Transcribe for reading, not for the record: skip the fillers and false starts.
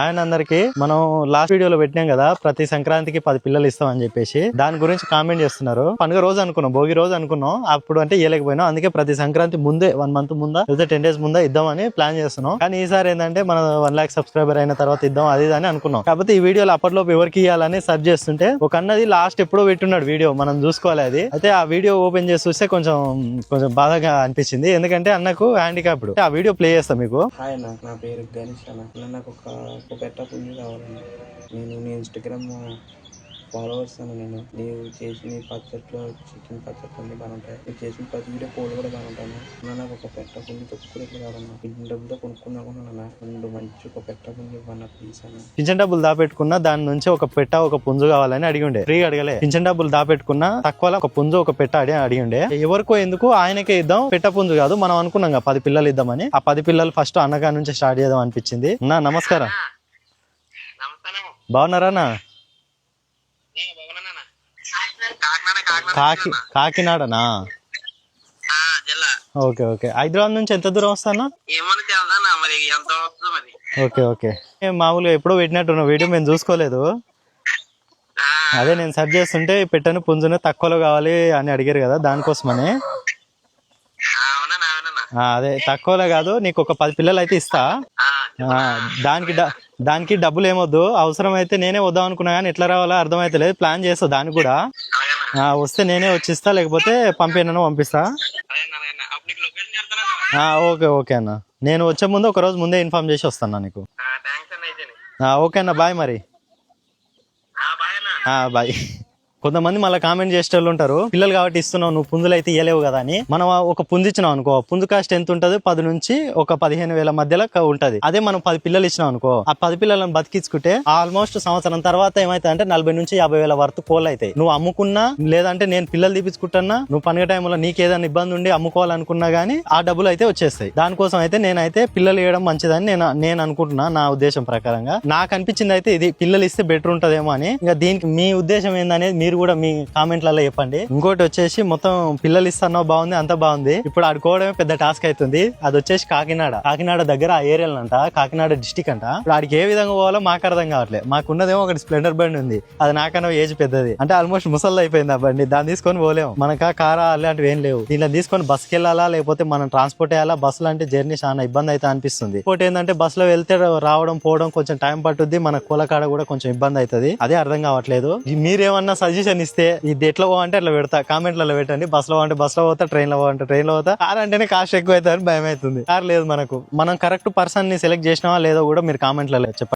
ఆయన అందరికి మనం లాస్ట్ వీడియోలో పెట్టినాం కదా, ప్రతి సంక్రాంతికి 10 పిల్లలు ఇస్తాం అని చెప్పేసి దాని గురించి కామెంట్ చేస్తున్నారు. పండుగ రోజు అనుకున్నాం, భోగి రోజు అనుకున్నాం, అప్పుడు అంటే ఇవ్వలేకపోయినాం. అందుకే ప్రతి సంక్రాంతి ముందే 1 మంత్ ముందా లేదా 10 days ముందా ఇద్దామని ప్లాన్ చేస్తున్నాం. కానీ ఈసారి ఏంటంటే మన 1 lakh సబ్స్క్రైబర్ అయిన తర్వాత ఇద్దాం అది అని అనుకున్నాం. కాకపోతే ఈ వీడియోలో అప్పట్లోపు ఎవరికి ఇవ్వాలని సర్చ్ చేస్తుంటే ఒక అన్నది లాస్ట్ ఎప్పుడో పెట్టున్నాడు వీడియో, మనం చూసుకోవాలి. అది అయితే ఆ వీడియో ఓపెన్ చేసి చూస్తే కొంచెం బాధగా అనిపించింది. ఎందుకంటే అన్నకు హ్యాండిక్యాప్డ్. ఆ వీడియో ప్లే చేస్తాం మీకు. హాయ్ అన్న, నా పేరు గణేష్ అన్న. నాకు ఒక పెట్ట పుంజు కావాలన్న. నేను ఇన్స్టాగ్రామ్ ఫాలోవర్స్ అన్న. నీవు చేసిన పచ్చట్లో చికెన్ పచ్చట్లు అన్ని బాగుంటాయి. నువ్వు చేసిన ప్రతి వీడియో కోళ్ళు కూడా బాగుంటాను. నాకు ఒక పెట్ట పుంజు తక్కువ రేట్లు కావాలన్నా. ఇంటి డబ్బుతో కొనుక్కున్నా రెండు మంచి ఒక పెట్ట పుంజు ఇవ్వన్న ప్లీజ్ అన్న. పింఛన్ డబ్బులు దాపెట్టుకున్నా దాని నుంచి ఒక పెట్ట ఒక పుంజు కావాలని అడిగిండే. ఫ్రీ అడగలే. పింఛన్ డబ్బులు దాపెట్టుకున్నా తక్కువలో ఒక పుంజు ఒక పెట్ట అడిగిండే. ఎవరికో ఎందుకు ఆయనకే ఇద్దాం, పెట్ట పుంజు కాదు. మనం అనుకున్నాం 10 పిల్లలు ఇద్దామని. ఆ 10 పిల్లలు ఫస్ట్ అన్నగా నుంచి స్టార్ట్ చేద్దాం అనిపించింది. నా నమస్కారం. బాగున్నారా అన్న? కాకినాడనా? Okay okay. హైదరాబాద్ నుంచి ఎంత దూరం వస్తానా? Okay okay. మామూలుగా ఎప్పుడో పెట్టినట్టు వీడియో మేము చూసుకోలేదు. అదే నేను సెర్చ్ చేస్తుంటే పెట్టను పుంజును తక్కువలో కావాలి అని అడిగారు కదా, దానికోసమని. అదే తక్కువలో కాదు, నీకు ఒక 10 పిల్లలు అయితే ఇస్తా. దానికి డబ్బులు ఏమొద్దు. అవసరం అయితే నేనే వద్దాం అనుకున్నా కానీ ఎట్లా రావాలో అర్థమైతే లేదు. ప్లాన్ చేస్తా దానికి కూడా. వస్తే నేనే వచ్చిస్తా, లేకపోతే పంపిస్తా. ఓకే ఓకే అన్న. నేను వచ్చే ముందు ఒక రోజు ముందే ఇన్ఫార్మ్ చేసి వస్తాను నీకు. ఓకే అన్న, బాయ్ మరి. బాయ్. కొంతమంది మళ్ళీ కామెంట్ చేసేటోళ్ళు ఉంటారు, పిల్లలు కాబట్టి ఇస్తున్నావు, నువ్వు పుంజులు అయితే ఇవ్వలేవు కదా అని. మనం ఒక పుంజు ఇచ్చినాం అనుకో, పుంజు కాస్ట్ ఎంత ఉంటుంది? 10 నుంచి ఒక 15,000 మధ్యలో ఉంటది. అదే మనం 10 పిల్లలు ఇచ్చినాం అనుకో, ఆ 10 పిల్లలను బతికించుకుంటే ఆల్మోస్ట్ సంవత్సరం తర్వాత ఏమైతే అంటే 40 నుంచి 50,000 వరకు కోళ్ళు అవుతాయి. నువ్వు అమ్ముకున్నా, లేదంటే నేను పిల్లలు తీపించుకుంటున్నా, నువ్వు పండుగ టైంలో నీకు ఏదైనా ఇబ్బంది ఉండి అమ్ముకోవాలనుకున్నా గానీ ఆ డబ్బులు అయితే వచ్చేస్తాయి. దానికోసం అయితే నేనైతే పిల్లలు ఇవ్వడం మంచిదని నేను అనుకుంటున్నా. నా ఉద్దేశం ప్రకారంగా నాకు అనిపించింది అయితే ఇది, పిల్లలు ఇస్తే బెటర్ ఉంటదేమో అని. ఇంకా దీనికి మీ ఉద్దేశం ఏందనేది మీరు కూడా మీ కామెంట్లలో చెప్పండి. ఇంకోటి వచ్చేసి మొత్తం పిల్లలు ఇస్తానో బాగుంది, అంత బాగుంది. ఇప్పుడు ఆడుకోవడమే పెద్ద టాస్క్ అవుతుంది. అది వచ్చేసి కాకినాడ దగ్గర ఆ ఏరియా అంట, కాకినాడ డిస్టిక్ అంట. ఇప్పుడు ఆడికి ఏ విధంగా పోవాలో మాకు అర్థం కావట్లేదు. మాకున్నదేమో ఒకటి స్ప్లెండర్ బండి ఉంది, అది నాకన్నా ఏజ్ పెద్దది, అంటే ఆల్మోస్ట్ ముసళ్ళు అయిపోయింది ఆ బండి. దాన్ని తీసుకొని పోలేము, మనకా కారా అలాంటివి ఏం లేవు. దీనిలో తీసుకొని బస్కి వెళ్ళాలా, లేకపోతే మనం ట్రాన్స్పోర్ట్ అయ్యాలా. బస్సులు అంటే జర్నీ చాలా ఇబ్బంది అయితే అనిపిస్తుంది. ఇంకోటి ఏంటంటే బస్సులో వెళ్తే రావడం పోవడం కొంచెం టైం పట్టుద్ది, మన కూలకాడ కూడా కొంచెం ఇబ్బంది అవుతుంది. అదే అర్థం కావట్లేదు. మీరేమన్నా సజెషన్ ఇస్తే ఇది ఎట్లా పోవంటే అట్లా పెడతా, కామెంట్లలో పెట్టండి. బస్ లో అంటే బస్ లో పోతా, ట్రైన్ లో పోతా ట్రైన్ లో పోతా. కార్ అంటేనే కాస్ట్ ఎక్కువ అవుతుంది, భయం అవుతుంది. కార్ లేదు మనకు. మనం కరెక్ట్ పర్సన్ ని సెలెక్ట్ చేసినావా లేదో కూడా మీరు కామెంట్లలో చెప్పండి.